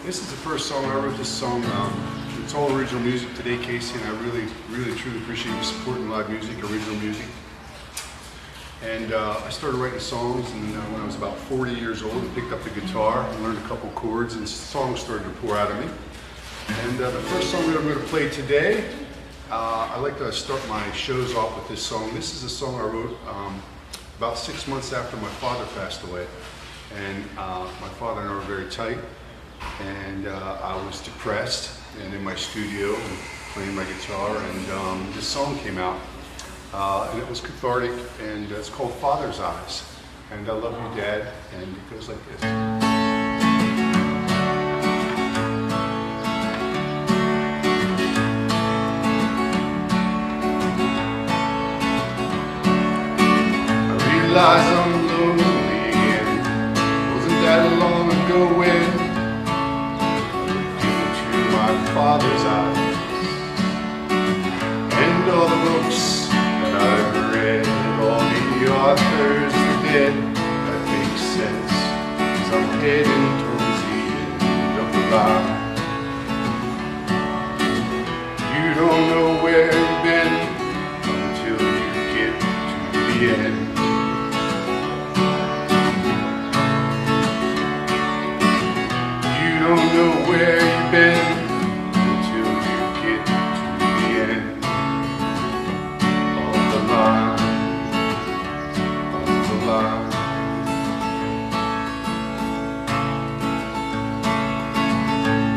This is the first song I wrote. This song, it's all original music today, Casey, and I really, truly appreciate you supporting live music, original music. And I started writing songs, and when I was about 40 years old, I picked up the guitar and learned a couple chords, and songs started to pour out of me. And the first song that I'm going to play today, I like to start my shows off with this song. This is a song I wrote about 6 months after my father passed away. And my father and I were very tight, and I was depressed and in my studio and playing my guitar, and this song came out, and it was cathartic, and it's called Father's Eyes. And I love you, Dad, and it goes like this. I realize I'm lonely again. Wasn't that long ago when I looked into my father's eyes, and all the books that I've read, all the authors are dead. That makes sense, 'cause I'm heading towards the end of the line. You don't know where you've been until you get to the end. You don't know where you've been until you get to the end of the line, of the line.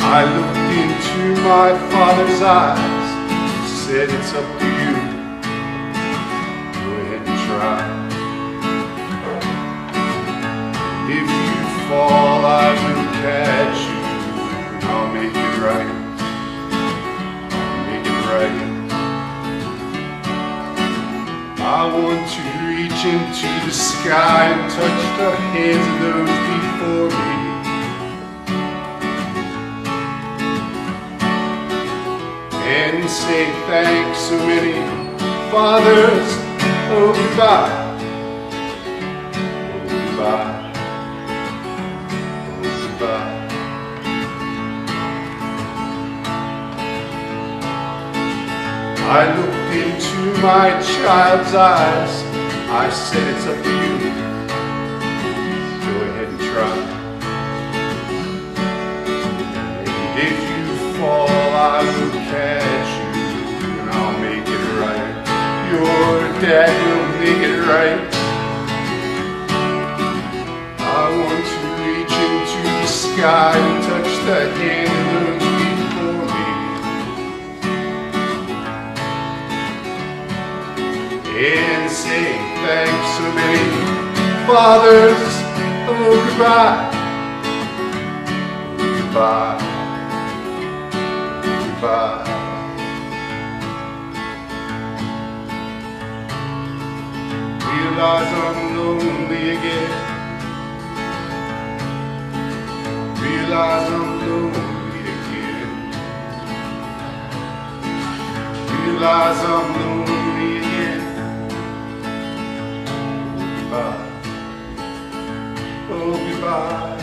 I looked into my father's eyes and said, it's up to you, go ahead and try. If you fall, I will catch you. I'll make it right, I'll make it right. I want to reach into the sky and touch the hands of those before me, and say thanks so many fathers, oh goodbye, oh goodbye, oh goodbye. I looked into my child's eyes. I said, it's up to you, go ahead and try. And if you fall, I will catch you, and I'll make it right. Your dad will make it right. I want to reach into the sky and touch the hand of those before me, and say thanks so many fathers, oh goodbye, oh goodbye, oh goodbye. Realize I'm lonely again. Realize I'm lonely again. Realize I'm lonely again. Goodbye. Oh, goodbye.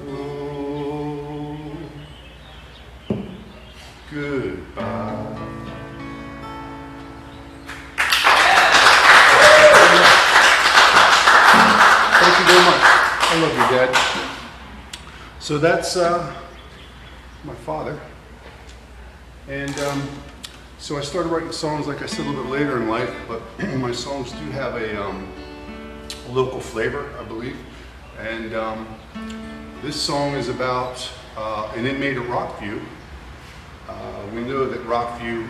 Oh, goodbye. Thank you very much. I love you, Dad. So that's my father. And so I started writing songs, like I said, a little bit later in life, but my songs do have a local flavor, I believe. And this song is about an inmate at Rockview. We know that Rockview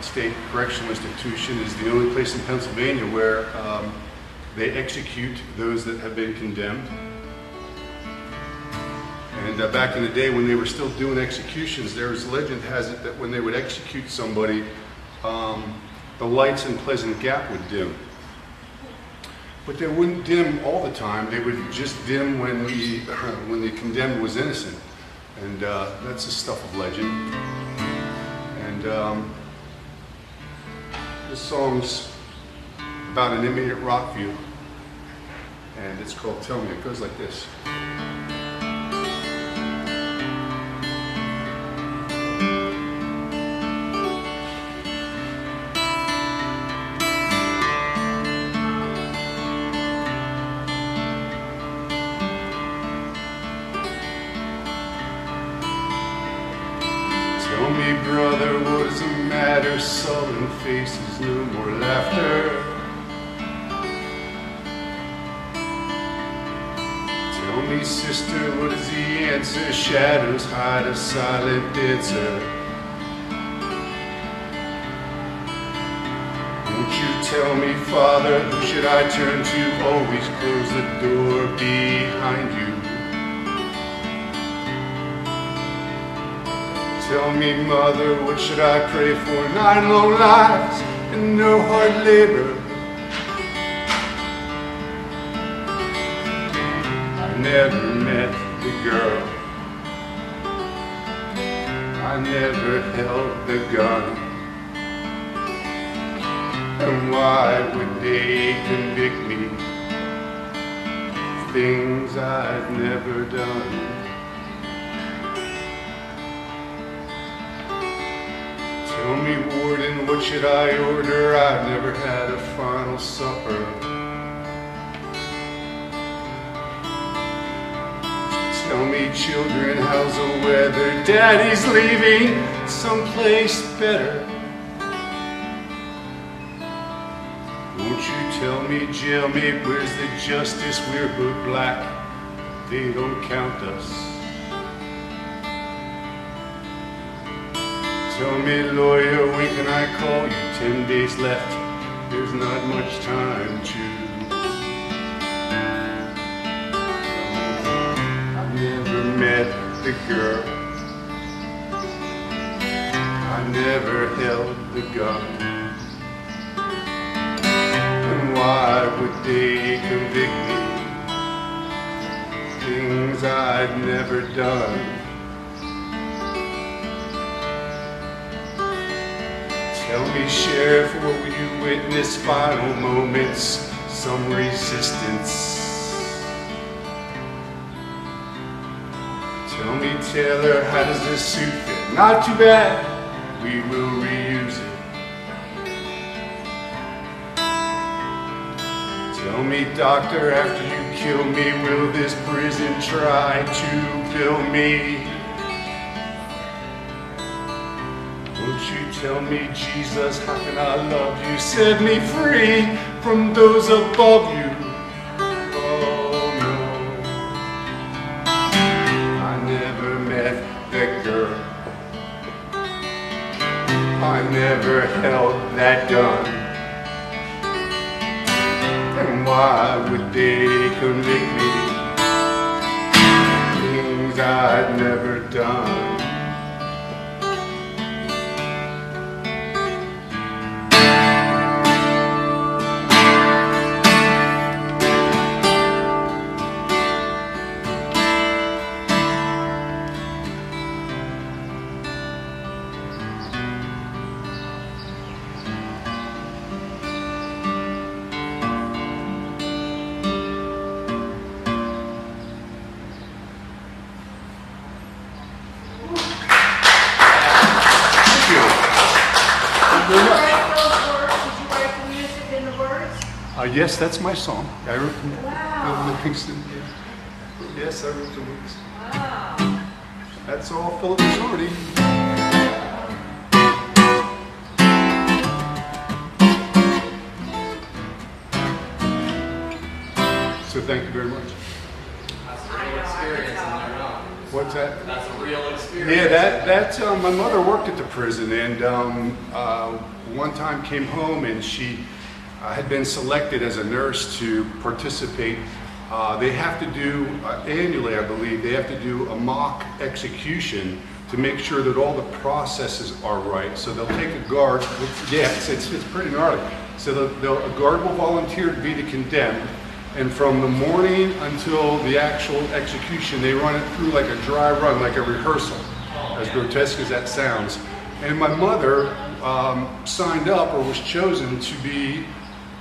State Correctional Institution is the only place in Pennsylvania where they execute those that have been condemned. And back in the day when they were still doing executions, legend has it that when they would execute somebody, the lights in Pleasant Gap would dim. But they wouldn't dim all the time. They would just dim when the condemned was innocent. And that's the stuff of legend. And this song's about an inmate at Rockview. and it's called Tell Me. It goes like this. Tell me, brother, what is the matter? Sullen faces, no more laughter. Tell me, sister, what is the answer? Shadows hide a silent dancer. Won't you tell me, Father, who should I turn to? Always close the door behind you. Tell me, Mother, what should I pray for? 9 long lives and no hard labor. I never met the girl. I never held the gun. And why would they convict me? Things I've never done. Tell me, warden, what should I order? I've never had a final supper. Tell me, children, how's the weather? Daddy's leaving someplace better. Won't you tell me, jailmate, where's the justice? We're both black, they don't count us. Tell me, lawyer, when can I call you? 10 days left, there's not much time to. I never met the girl. I never held the gun. And why would they convict me? Things I'd never done. Tell me, Sheriff, what will you witness? Final moments, some resistance. Tell me, Taylor, how does this suit fit? Not too bad, we will reuse it. Tell me, doctor, after you kill me, will this prison try to kill me? Won't you tell me, Jesus, how can I love you? Set me free from those above you. Oh no, I never met that girl. I never held that gun. And why would they convict me? Things I'd never done. Yes, that's my song. I wrote the lyrics. Yes, I wrote the lyrics. Wow. That's all Philip Masorti. So thank you very much. That's a real experience on their own. What's that? That's a real experience. Yeah, that's my mother worked at the prison, and one time came home and she had been selected as a nurse to participate. They have to do, annually I believe, they have to do a mock execution to make sure that all the processes are right. So they'll take a guard, yeah, it's pretty gnarly. So a guard will volunteer to be the condemned, and from the morning until the actual execution, they run it through like a dry run, like a rehearsal, as grotesque as that sounds. And my mother signed up or was chosen to be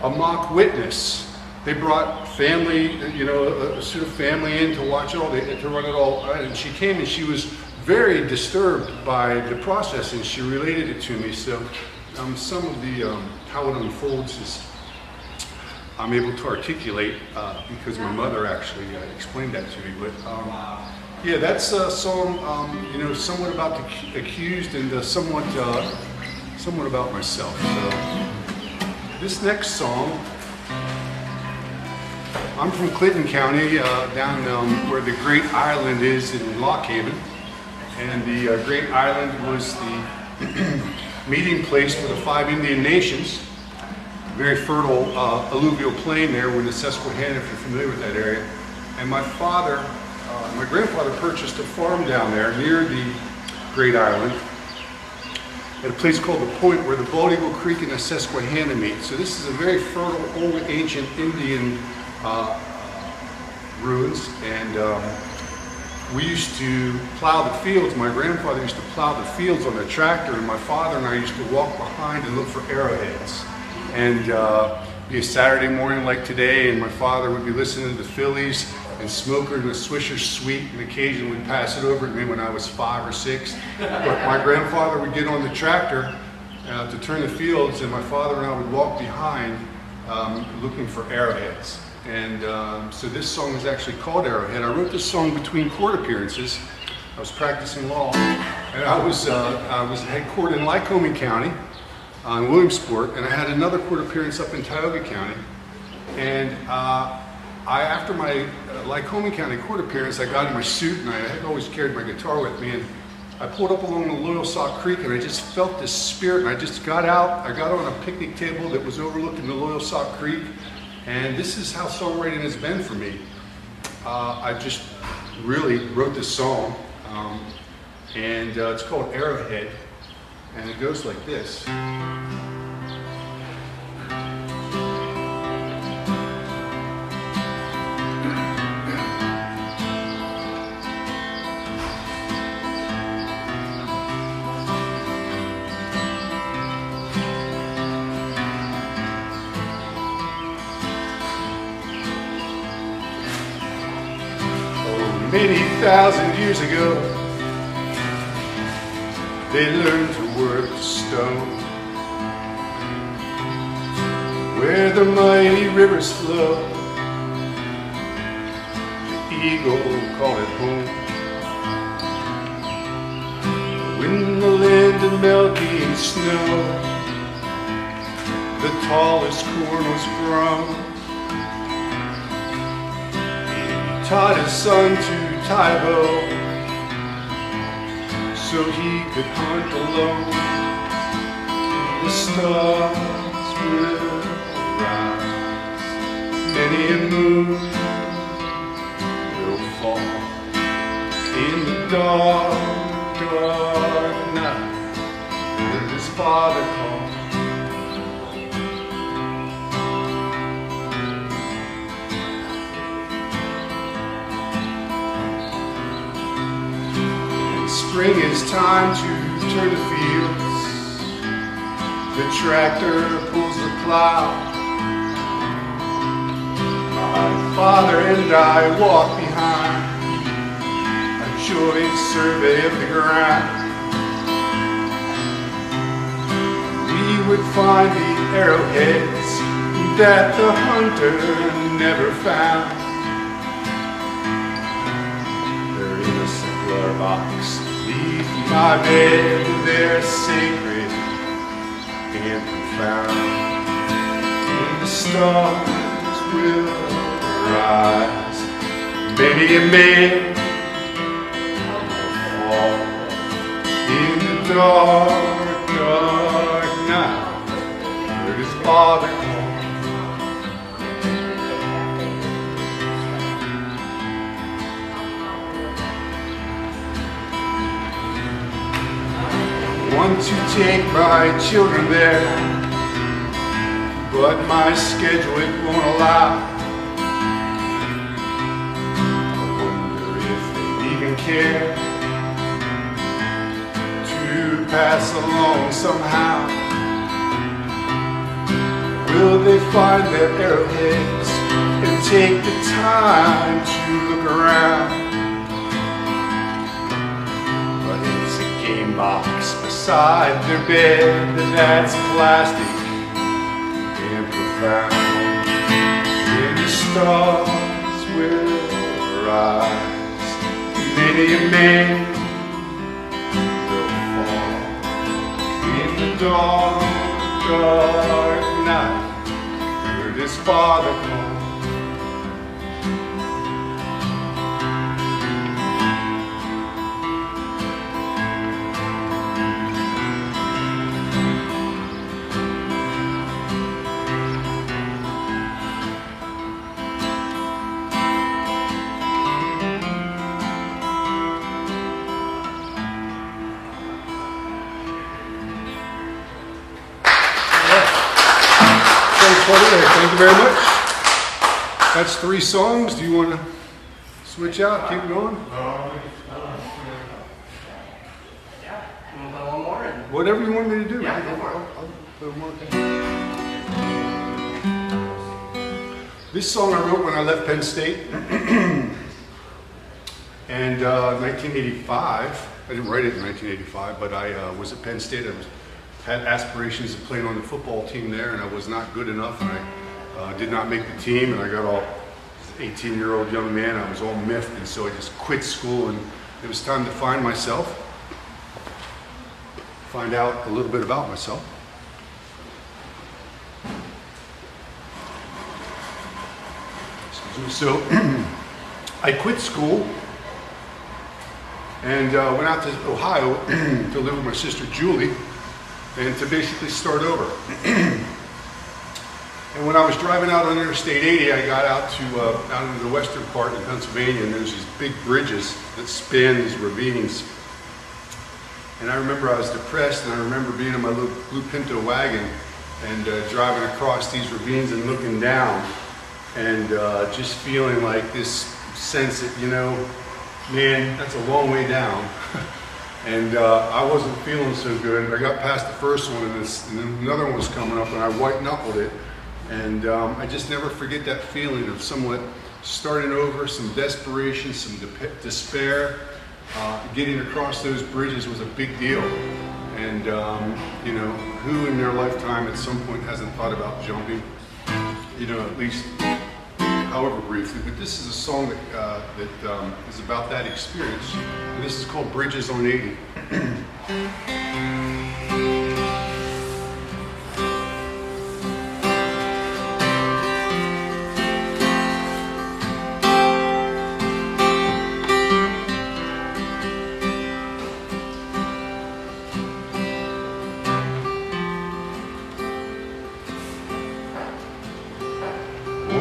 a mock witness. they brought family, you know, a sort of family in to watch it all, to run it all. And she came and she was very disturbed by the process, and she related it to me. So some of the how it unfolds is I'm able to articulate because my mother actually explained that to me. But yeah, that's a song, you know, somewhat about the accused and somewhat about myself. So this next song, I'm from Clinton County, down where the Great Island is in Lock Haven, and the Great Island was the meeting place for the 5 Indian nations. Very fertile alluvial plain there in the Susquehanna, if you're familiar with that area. And my grandfather purchased a farm down there near the Great Island at a place called the Point where the Bald Eagle Creek and the Susquehanna meet. So this is a very fertile, old, ancient Indian ruins. And we used to plow the fields. My grandfather used to plow the fields on a tractor, and my father and I used to walk behind and look for arrowheads. And be a Saturday morning like today, and my father would be listening to the Phillies and smoking a Swisher Sweet, and occasionally would pass it over to me when I was 5 or 6. But my grandfather would get on the tractor to turn the fields, and my father and I would walk behind looking for arrowheads. And so this song is actually called Arrowhead. I wrote this song between court appearances. I was practicing law, and I was head court in Lycoming County, in Williamsport, and I had another court appearance up in Tioga County. And after my Lycoming County court appearance, I got in my suit, and I had always carried my guitar with me, and I pulled up along the Loyalsock Creek, and I just felt this spirit, and I just got out. I got on a picnic table that was overlooking the Loyalsock Creek, and this is how songwriting has been for me. I just really wrote this song, and it's called Arrowhead, and it goes like this. Many thousand years ago, they learned to work the stone. Where the mighty rivers flow, the eagle called it home. When the land of melting snow, the tallest corn was grown. Taught his son to tie a bow so he could hunt alone. The stars will rise, many a moon will fall in the dark, dark night. Heard his father call. Spring is time to turn the fields. The tractor pulls the plow. My father and I walk behind, a joint survey of the ground. We would find the arrowheads that the hunter never found. They're in a circular box beneath my bed, they're sacred and profound. And the stars will rise, many a man will fall in the dark, dark night. Heard his father call. Want to take my children there, but my schedule it won't allow. I wonder if they even care to pass along somehow. Will they find their arrowheads take the time to look around. But it's a game box beside their bed that's plastic and profound. And the stars will rise, many a man will fall. In the dark, dark night, heard his father call. Thank you very much. That's 3 songs. Do you want to switch out, keep going? Yeah, we'll put one more in. Whatever you want me to do. Yeah, go for it. I'll put one more. This song I wrote when I left Penn State. And 1985, I didn't write it in 1985, but I was at Penn State. I had aspirations of playing on the football team there, and I was not good enough, and I did not make the team, and I got all 18-year-old young man, I was all miffed, and so I just quit school, and it was time to find myself, find out a little bit about myself. Excuse me. So I quit school and went out to Ohio to live with my sister Julie, and to basically start over. And when I was driving out on Interstate 80, I got out into the western part in Pennsylvania, and there's these big bridges that span these ravines. And I remember I was depressed, and I remember being in my little blue Pinto wagon and driving across these ravines and looking down, and just feeling like this sense that, you know, man, that's a long way down. And I wasn't feeling so good. I got past the first one, and then another one was coming up, and I white-knuckled it. And I just never forget that feeling of somewhat starting over, some desperation, some despair. Getting across those bridges was a big deal. And, you know, who in their lifetime at some point hasn't thought about jumping? You know, at least, however briefly. But this is a song that is about that experience. And this is called Bridges on 80.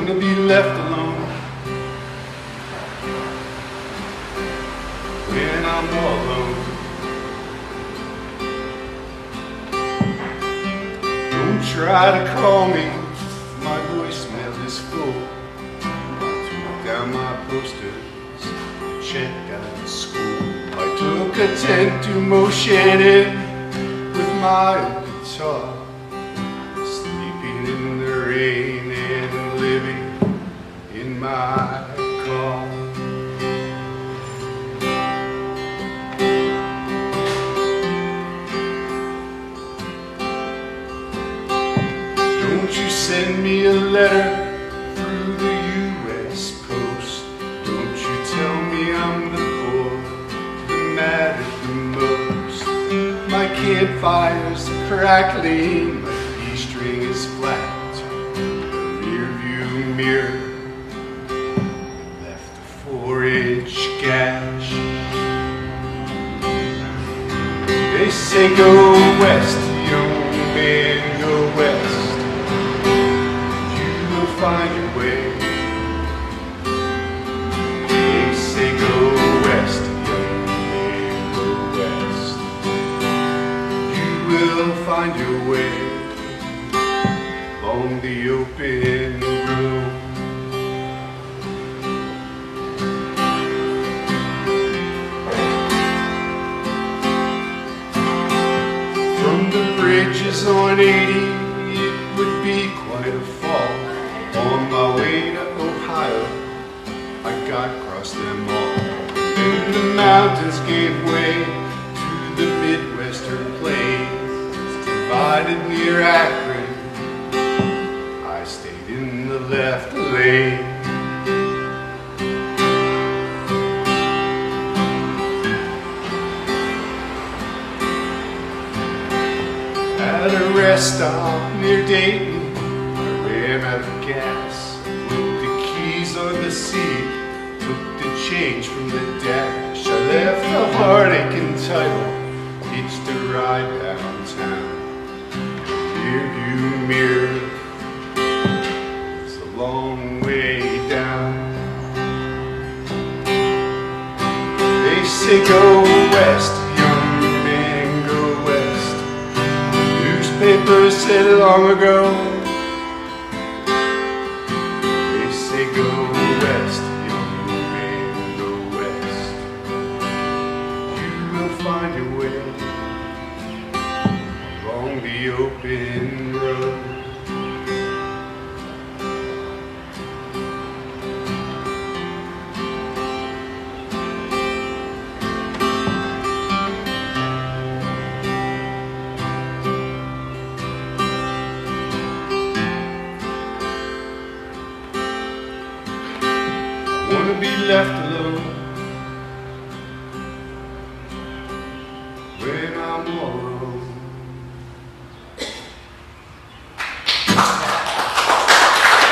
To be left alone when I'm all alone. Don't try to call me, my voicemail is full. I took down my posters, checked out of school. I took a 10-2 motion in with my old guitar, sleeping in the rain and living in my car. Don't you send me a letter through the U.S. Post. Don't you tell me I'm the poor, the mad at the most. My campfire's crackling, my D-string is flat. Mirror left a 4-inch gash. They say go west, young man, go west. You will find your way. They say go west, young man, go west. You will find your way along the open road. From the bridges on 80, it would be quite a fall. On my way to Ohio, I crossed them all. Then the mountains gave way to the Midwestern plains, divided near Akron. I stayed in the left lane. At a rest stop near Dayton, I ran out of gas. Put the keys on the seat, took the change from the dash. I left the heartache entitled, hitched a ride downtown. Rearview mirror, it's a long way down. They say go west, young man, go west. Newspapers said long ago. They say go west, young man, go west. You will find your way along the open road. Wanna be left alone when I'm all alone.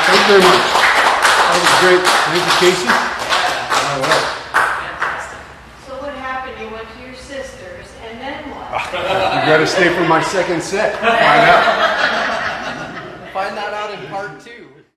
Thank you very much. That was great. Thank you, Casey. All right. Fantastic. So what happened? You went to your sister's, and then what? You gotta stay for my second set. Find out.